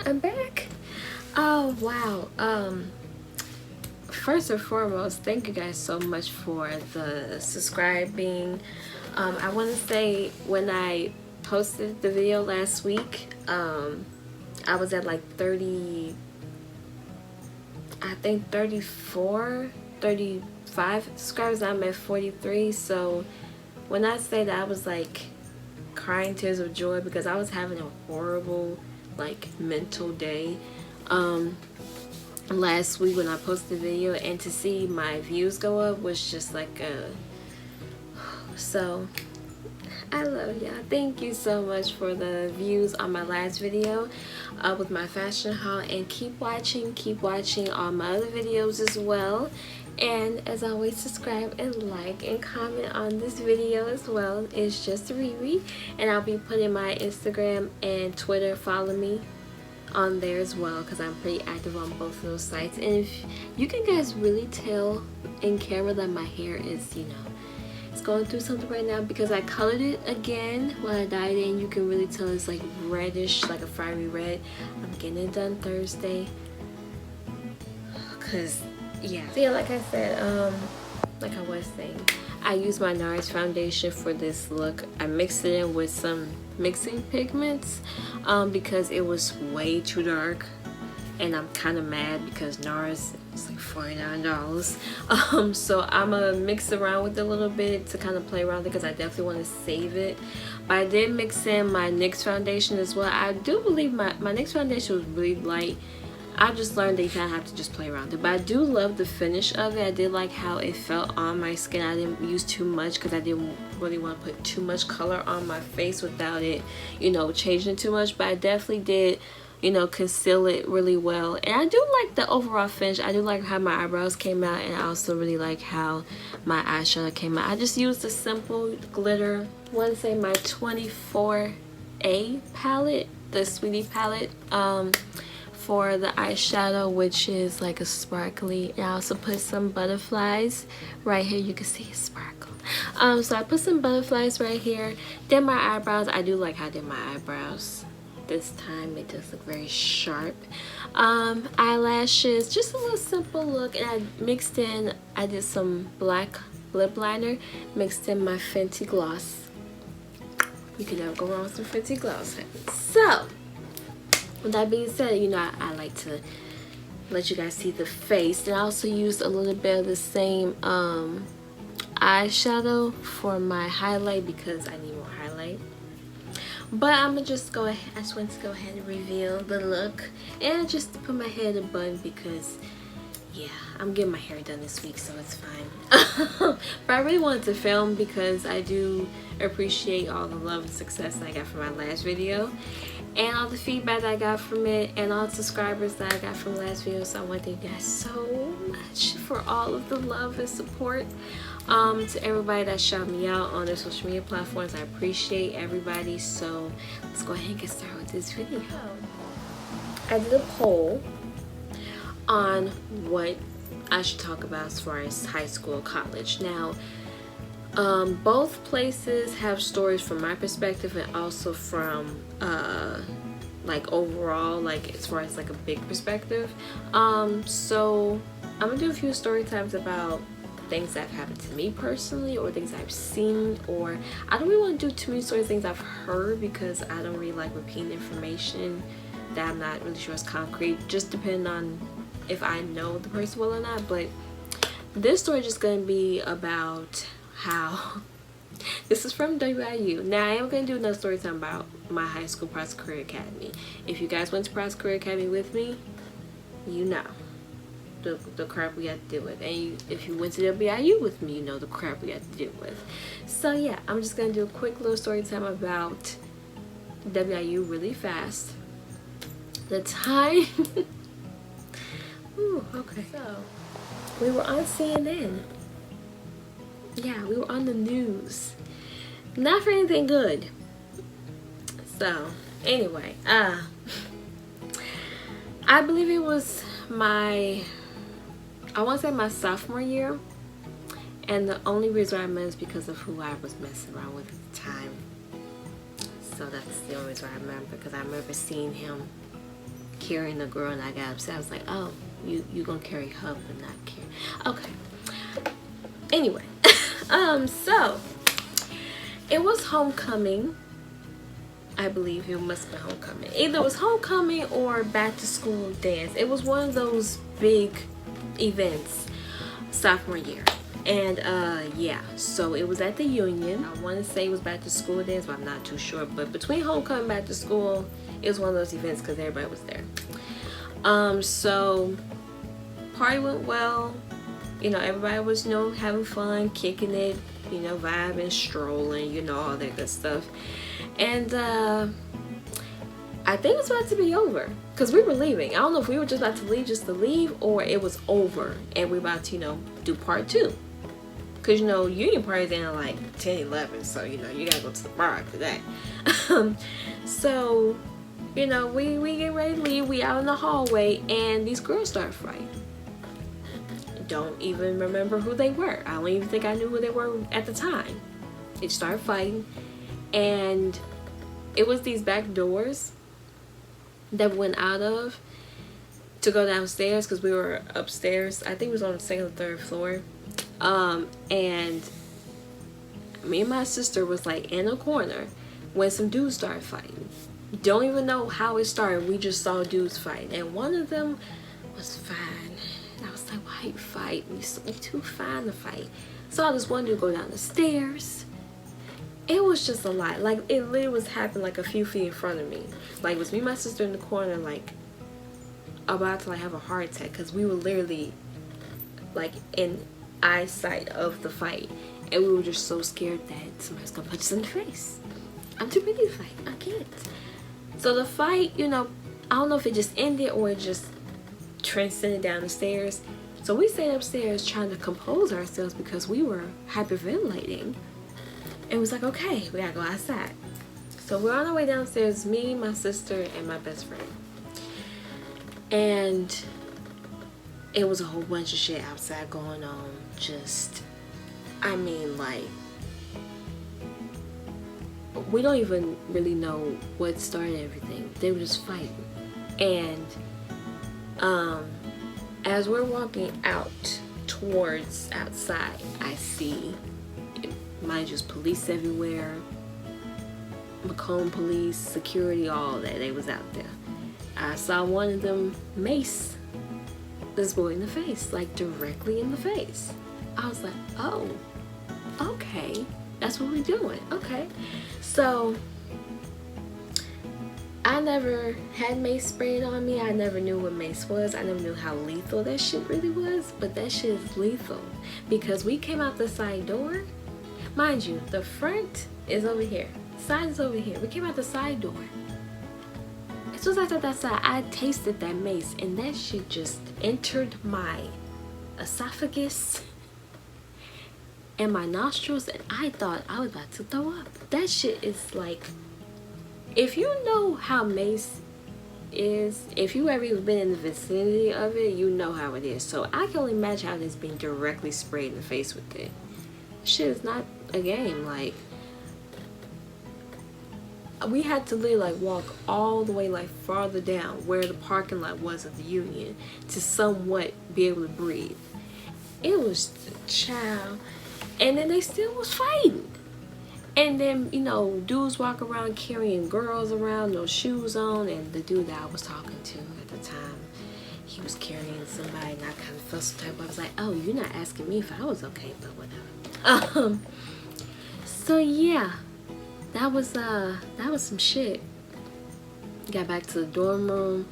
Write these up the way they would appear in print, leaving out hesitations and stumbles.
I'm back. Oh wow. First and foremost, thank you guys so much for the subscribing. I want to say when I posted the video last week, I was at like 30, I think 34, 35 subscribers. I'm at 43. So when I say that, I was like crying tears of joy because I was having a horrible like mental day last week when I posted the video, and to see my views go up was just like so I love y'all. Thank you so much for the views on my last video with my fashion haul, and keep watching all my other videos as well. And as always, subscribe and like and comment on this video as well. It's just Riri, and I'll be putting my Instagram and Twitter. Follow me on there as well because I'm pretty active on both of those sites. And if you can guys really tell in camera that my hair is, you know, it's going through something right now because I colored it again when I dyed it, and you can really tell it's like reddish, like a fiery red. I'm getting it done Thursday because yeah. So yeah, like I said, like I was saying, I used my NARS foundation for this look. I mixed it in with some mixing pigments because it was way too dark, and I'm kind of mad because NARS is like $49. So I'm gonna mix around with it a little bit to kind of play around with it because I definitely want to save it. But I did mix in my NYX foundation as well. I do believe my NYX foundation was really light. I just learned that you kind of have to just play around it, but I do love the finish of it. I did like how it felt on my skin. I didn't use too much because I didn't really want to put too much color on my face without it, you know, changing too much. But I definitely did, you know, conceal it really well. And I do like the overall finish. I do like how my eyebrows came out, and I also really like how my eyeshadow came out. I just used a simple glitter, I want to say my 24A palette, the Sweetie palette, for the eyeshadow, which is like a sparkly. And I also put some butterflies right here. You can see it sparkle. So I put some butterflies right here. Then my eyebrows, I do like how I did my eyebrows this time. It does look very sharp. Eyelashes, just a little simple look. And I mixed in, I did some black lip liner, mixed in my Fenty gloss. You can never go wrong with some Fenty gloss. So with that being said, you know, I like to let you guys see the face. And I also used a little bit of the same eyeshadow for my highlight because I need more highlight. But I'm gonna just go ahead, I just want to go ahead and reveal the look, and just to put my hair in a bun because yeah, I'm getting my hair done this week, so it's fine. But I really wanted to film because I do appreciate all the love and success I got from my last video, and all the feedback that I got from it, and all the subscribers that I got from the last video. So I want to thank you guys so much for all of the love and support. To everybody that shouted me out on their social media platforms, I appreciate everybody. So let's go ahead and get started with this video. I did a poll on what I should talk about as far as high school, college. Now, both places have stories from my perspective and also from like overall, like as far as like a big perspective. So I'm gonna do a few story times about things that have happened to me personally, or things I've seen, or I don't really want to do too many stories, things I've heard, because I don't really like repeating information that I'm not really sure is concrete, just depending on if I know the person well or not. But this story is just going to be about how this is from WIU. Now I am going to do another story time about my high school Prosser Career Academy. If you guys went to Prosser Career Academy with me, you know the crap we had to deal with, and if you went to WIU with me, you know the crap we had to deal with. So yeah, I'm just going to do a quick little story time about WIU really fast. The time ooh, okay, so we were on CNN. Yeah, we were on the news, not for anything good. So anyway, I believe it was my, I want to say my sophomore year, and the only reason I remember is because of who I was messing around with at the time. So that's the only reason I remember, because I remember seeing him carrying a girl, and I got upset. I was like, oh, you gonna carry her but not carry. Okay. Anyway, so it was homecoming. I believe it must have been homecoming. Either it was homecoming or back to school dance. It was one of those big events sophomore year. And yeah, so it was at the Union. I want to say it was back to school dance, but I'm not too sure. But between homecoming and back to school, it was one of those events because everybody was there. So party went well. You know, everybody was, you know, having fun, kicking it, you know, vibing, strolling, you know, all that good stuff. And I think it's about to be over because we were leaving. I don't know if we were just about to leave just to leave, or it was over and we're about to, you know, do part 2. Because, you know, Union parties end at like 10, 11, so, you know, you gotta go to the bar after that. So, you know, we get ready to leave. We out in the hallway and these girls start fighting. Don't even remember who they were. I don't even think I knew who they were at the time. They started fighting, and it was these back doors that we went out of to go downstairs because we were upstairs. I think it was on the 2nd or 3rd floor. And me and my sister was like in a corner when some dudes started fighting. Don't even know how it started. We just saw dudes fighting, and one of them was fine. And I was like, why you fight? You too fine to fight. Saw this one dude go down the stairs. It was just a lot. Like, it literally was happening like a few feet in front of me. Like, it was me and my sister in the corner, like, about to like have a heart attack because we were literally like in eyesight of the fight, and we were just so scared that somebody's gonna punch us in the face. I'm too busy to fight. I can't. So the fight, you know, I don't know if it just ended or it just transcended down the stairs. So we stayed upstairs trying to compose ourselves because we were hyperventilating. It was like, okay, we gotta go outside. So we're on our way downstairs, me, my sister, and my best friend. And it was a whole bunch of shit outside going on. Just, I mean, like, we don't even really know what started everything. They were just fighting. And as we're walking out towards outside, I see, mind you, police everywhere, Macomb police, security, all that. They was out there. I saw one of them mace this boy in the face, like directly in the face. I was like, oh, okay, that's what we're doing. Okay. So I never had mace sprayed on me. I never knew what mace was. I never knew how lethal that shit really was, but that shit is lethal because we came out the side door. Mind you, the front is over here, side is over here. We came out the side door. As soon as I stepped outside, I tasted that mace, and that shit just entered my esophagus and my nostrils, and I thought I was about to throw up. That shit is like, if you know how mace is, if you ever even been in the vicinity of it, you know how it is. So I can only imagine how it's being directly sprayed in the face with it. Shit is not a game. Like, we had to literally like walk all the way like farther down where the parking lot was of the Union to somewhat be able to breathe. It was the child. And then they still was fighting. And then, you know, dudes walk around carrying girls around, no shoes on. And the dude that I was talking to at the time, he was carrying somebody, and I kind of felt some type of, I was like, oh, you're not asking me if I was okay, but whatever. So yeah, that was some shit. Got back to the dorm room.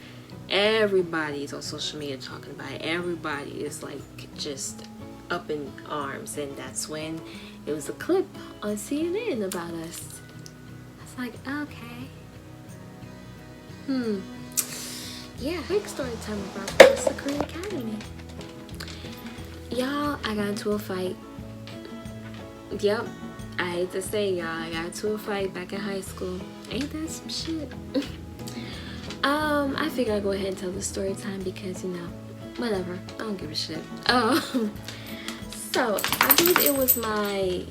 Everybody's on social media talking about it. Everybody is like just up in arms, and that's when it was a clip on CNN about us. I was like, okay. Yeah, quick story time about the Korean Academy. Y'all, I got into a fight. Yep, I hate to say, y'all, I got into a fight back in high school. Ain't that some shit? I figured I'd go ahead and tell the story time because, you know, whatever. I don't give a shit. So, I believe it was my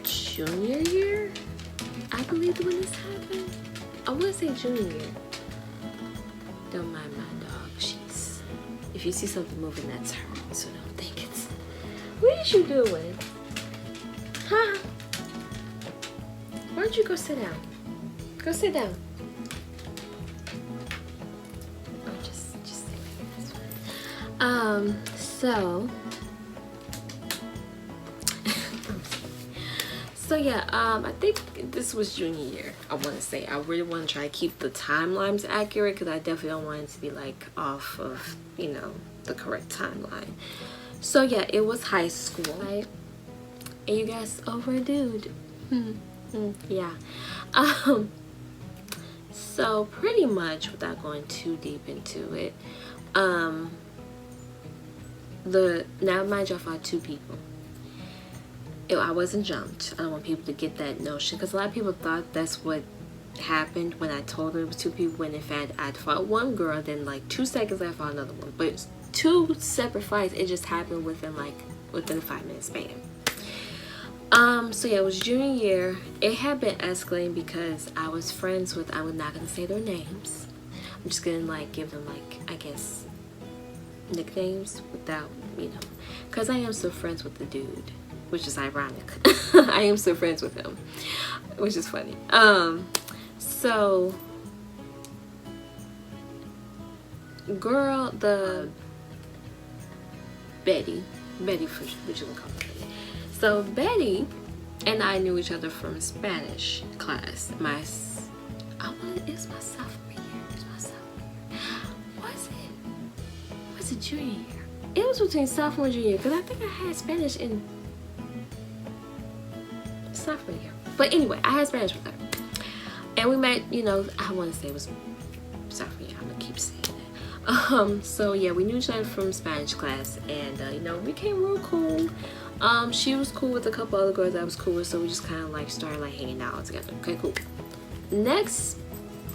junior year, I believe, when this happened. I want to say junior year. Don't mind my dog. She's, if you see something moving, that's her. So don't think it's. What is you doing? Huh? Why don't you go sit down? Go sit down. Oh, just sit right here. That's fine. So yeah, I think this was junior year. I want to say I really want to try to keep the timelines accurate because I definitely don't want it to be like off of, you know, the correct timeline. So yeah, it was high school, right? And you guys over a dude. Yeah. So pretty much, without going too deep into it, now mind you, I found 2 people. I wasn't jumped. I don't want people to get that notion because a lot of people thought that's what happened when I told them it was 2 people, when in fact I'd fought one girl, then like 2 seconds I fought another one. But it's 2 separate fights. It just happened within a 5-minute span. So yeah, it was junior year. It had been escalating because I was friends with, I'm not gonna say their names. I'm just gonna like give them like, I guess, nicknames without, you know, because I am still friends with the dude, which is ironic. I am still friends with him, which is funny. So girl, Betty, for which you can call her Betty. So Betty and I knew each other from Spanish class. It's my sophomore year. It's my sophomore year. Was it junior year? It was between sophomore and junior year because I think I had Spanish in sophomore year. But anyway, I had Spanish with her. And we met, you know, I want to say it was sophomore year. I'm going to keep saying that. So yeah, we knew each other from Spanish class. And, you know, we became real cool. She was cool with a couple other girls I was cool with. So we just kind of like started like hanging out together. Okay, cool. Next,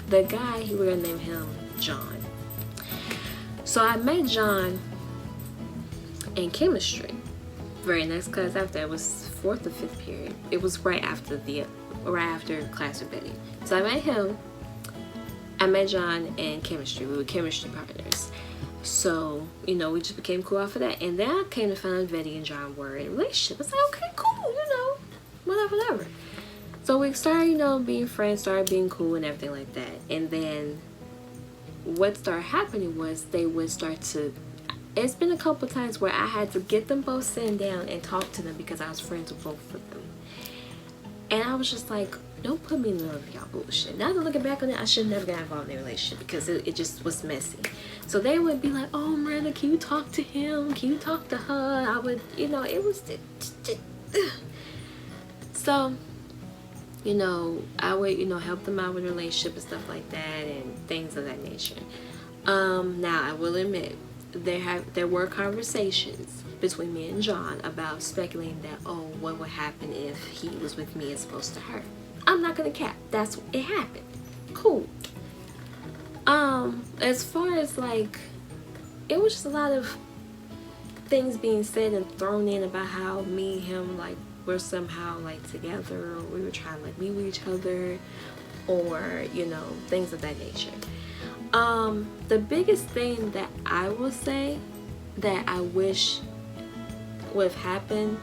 the guy, we're going to name him John. So I met John in chemistry. Very next class after, it was 4th or 5th period. It was right after class with Betty. So I met John in chemistry. We were chemistry partners. So, you know, we just became cool after that. And then I came to find out Betty and John were in a relationship. I was like, okay, cool, you know, whatever. So we started, you know, being friends, started being cool and everything like that. And then what started happening was they would start to, it's been a couple times where I had to get them both sitting down and talk to them because I was friends with both of them. And I was just like, don't put me in the middle of y'all bullshit. Now that looking back on it, I should never got involved in a relationship because it just was messy. So they would be like, oh, Miranda, can you talk to him? Can you talk to her? I would, you know, it was... So, you know, I would, you know, help them out with a relationship and stuff like that and things of that nature. Now, I will admit, there were conversations between me and John about speculating that, oh, what would happen if he was with me as opposed to her. I'm not gonna cap. It happened. Cool. As far as like, it was just a lot of things being said and thrown in about how me and him like were somehow like together, or we were trying to like be with each other, or you know, things of that nature. The biggest thing that I will say that I wish would have happened,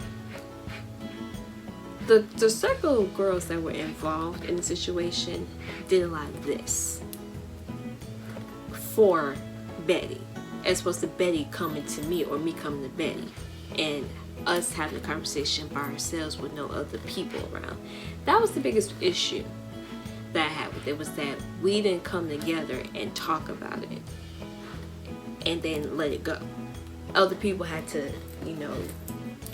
the circle of girls that were involved in the situation did a lot of this for Betty, as opposed to Betty coming to me or me coming to Betty and us having a conversation by ourselves with no other people around. That was the biggest issue that I had with it, was that we didn't come together and talk about it and then let it go. Other people had to, you know,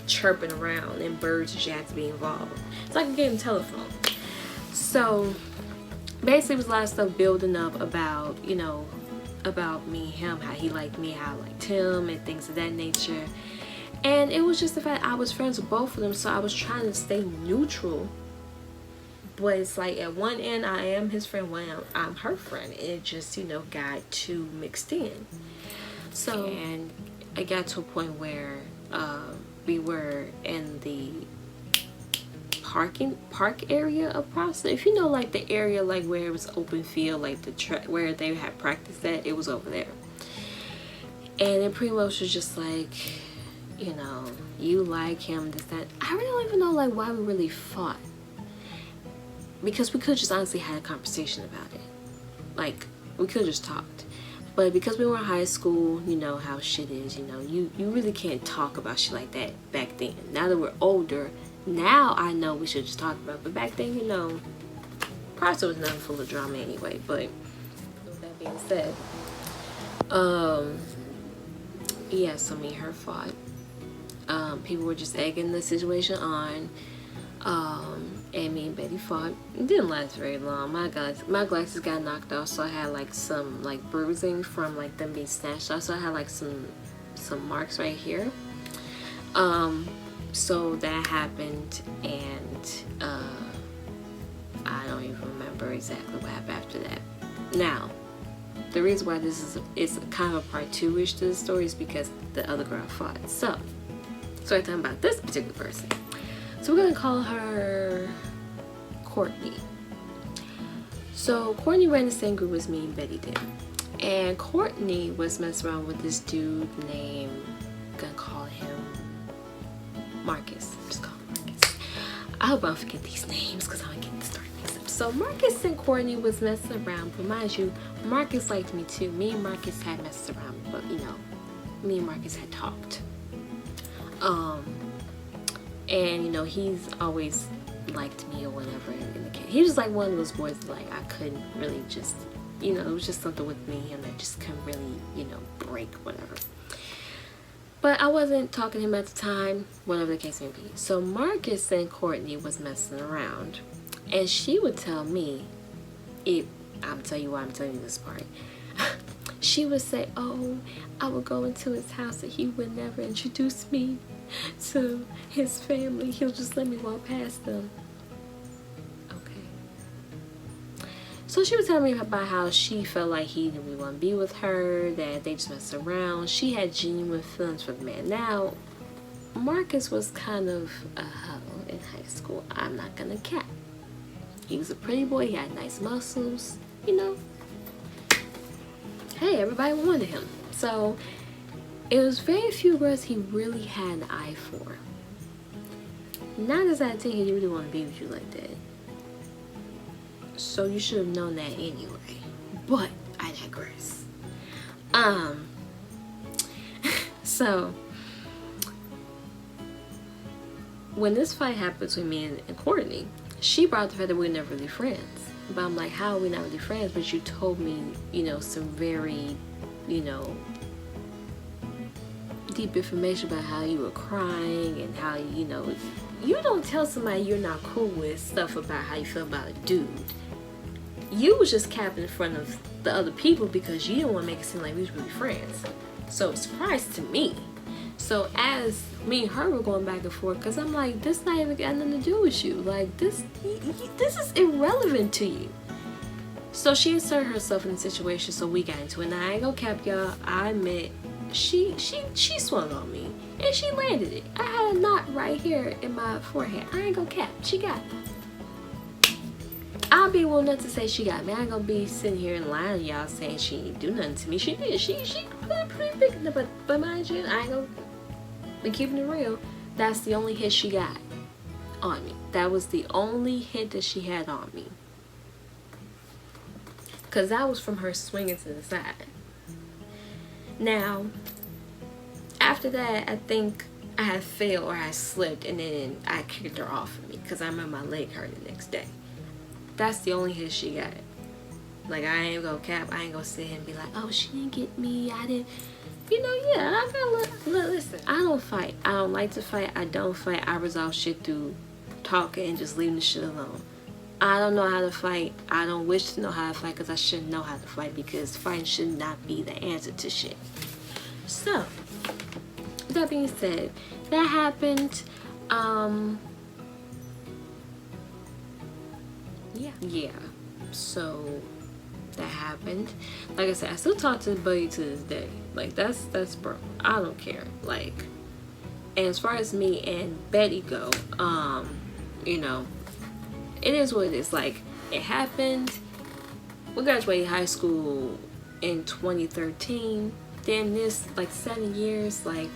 chirping around, and birds and shit had to be involved. It's like a game of telephone. So basically it was a lot of stuff building up about, you know, about me and him, how he liked me, how I liked him, and things of that nature. And it was just the fact I was friends with both of them, so I was trying to stay neutral. But it's like at one end I am his friend, one end I'm her friend. It just, you know, got too mixed in. So, and it got to a point where we were in the park area of Prosser. If you know, like the area like where it was open field, like the track where they had practiced at, it was over there. And then pretty much was just like, you know, you like him, this, that. I really don't even know like why we really fought, because we could just honestly had a conversation about it. Like, we could just talked. But because we were in high school, you know how shit is, you know, you really can't talk about shit like that back then. Now that we're older, now I know we should just talk about it. But back then, you know, Prosser was nothing full of drama anyway. But with that being said, yeah, so me and her fought. People were just egging the situation on. And me and Betty fought. It didn't last very long. My glasses got knocked off, so I had like some like bruising from like them being snatched off. So I had like some marks right here. So that happened, and I don't even remember exactly what happened after that. Now, the reason why this is kind of a part 2-ish to the story is because the other girl fought. So we're talking about this particular person. So we're gonna call her Courtney. So Courtney ran the same group as me and Betty did. And Courtney was messing around with this dude named, I'm gonna call him Marcus. Just call him Marcus. I hope I don't forget these names because I'm getting the story mixed up. So Marcus and Courtney was messing around, but mind you, Marcus liked me too. Me and Marcus had messed around, but you know, me and Marcus had talked. And you know, he's always liked me or whatever in the case. He was like one of those boys that, like, I couldn't really just, you know, it was just something with me and him that just couldn't really, you know, break, whatever. But I wasn't talking to him at the time, whatever the case may be. So Marcus and Courtney was messing around, and she would tell me, I'm telling you why I'm telling you this part. She would say, oh, I would go into his house and he would never introduce me to his family. He'll just let me walk past them. Okay. So she was telling me about how she felt like he didn't really want to be with her, that they just messed around. She had genuine feelings for the man. Now, Marcus was kind of a hoe in high school. I'm not gonna cap. He was a pretty boy. He had nice muscles, you know. Hey, everybody wanted him. So it was very few girls he really had an eye for. 9 times out of 10, he didn't really want to be with you like that. So you should have known that anyway. But I digress. So when this fight happened between me and Courtney, she brought the fact that we're never really friends. But I'm like, how are we not really friends? But you told me, you know, some very, you know, deep information about how you were crying and how, you know, you don't tell somebody you're not cool with stuff about how you feel about a dude. You was just capping in front of the other people because you didn't want to make it seem like we was really friends. So it was a surprise to me. So as me and her were going back and forth, because I'm like, this not even got nothing to do with you. Like, this is irrelevant to you. So she inserted herself in the situation, so we got into it. And I ain't gonna cap y'all, I admit, she swung on me. And she landed it. I had a knot right here in my forehead. I ain't gonna cap, she got it. I'll be willing not to say she got me. I ain't gonna be sitting here and lying to y'all saying she didn't do nothing to me. She did. She pretty big. But mind you, I ain't gonna be keeping it real. That's the only hit she got on me. That was the only hit that she had on me. Because that was from her swinging to the side. Now, after that, I think I had failed or I slipped and then I kicked her off of me because I remember my leg hurt the next day. That's the only hit she got. Like, I ain't gonna cap. I ain't gonna sit here and be like, oh, she didn't get me. I didn't. You know, yeah, I gotta listen. I don't fight. I don't like to fight. I don't fight. I resolve shit through talking and just leaving the shit alone. I don't know how to fight. I don't wish to know how to fight because I shouldn't know how to fight because fighting should not be the answer to shit. So, with that being said, that happened. Yeah. So that happened. Like I said, I still talk to Buddy to this day. Like, that's bro. I don't care. Like, and as far as me and Betty go, you know, it is what it is. Like, it happened. We graduated high school in 2013. Then this, like, 7 years, like,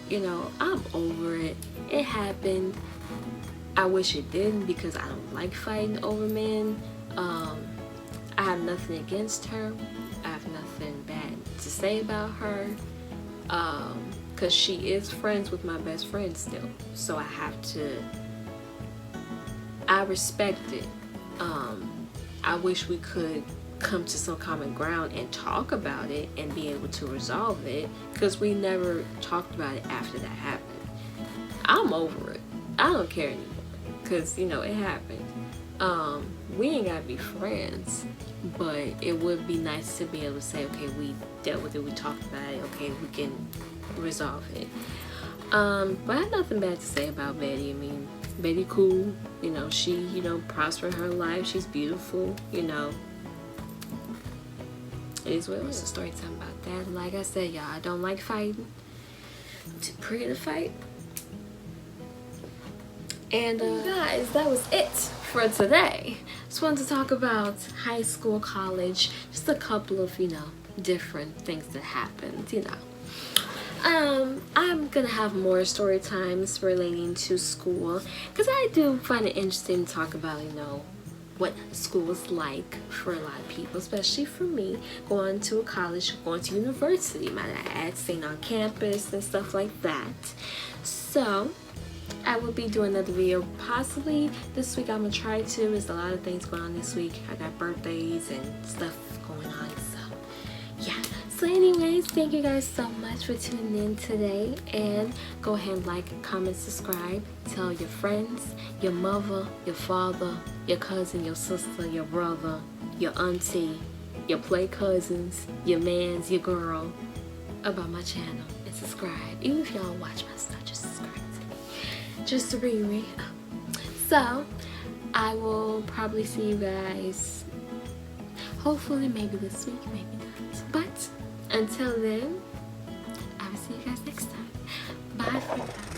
you know, I'm over it. It happened. I wish it didn't because I don't like fighting over men. I have nothing against her. I have nothing bad to say about her. Because she is friends with my best friend still. So I respect it. I wish we could come to some common ground and talk about it and be able to resolve it, because we never talked about it after that happened. I'm over it. I don't care anymore, because, you know, it happened. We ain't gotta be friends, but it would be nice to be able to say, okay, we dealt with it, we talked about it, okay, we can resolve it. But I have nothing bad to say about Betty. I mean, Betty cool, you know, she, you know, prospered her life, she's beautiful, you know. It is what it is. A story time about that. Like I said, y'all, I don't like fighting. I'm too pretty to fight. And guys, that was it for today. Just wanted to talk about high school, college, just a couple of, you know, different things that happened, you know. I'm gonna have more story times relating to school, because I do find it interesting to talk about, you know, what school is like for a lot of people, especially for me, going to a college, going to university, might I add, staying on campus and stuff like that. So I will be doing another video possibly this week. I'm gonna try to. There's a lot of things going on this week. I got birthdays and stuff going on, so yeah. So anyways, thank you guys so much for tuning in today, and go ahead and like, comment, subscribe, tell your friends, your mother, your father, your cousin, your sister, your brother, your auntie, your play cousins, your mans, your girl about my channel, and subscribe. Even if y'all don't watch my stuff, just subscribe to me. Just to Riri. So I will probably see you guys hopefully maybe this week, maybe not, but until then, I will see you guys next time. Bye for now.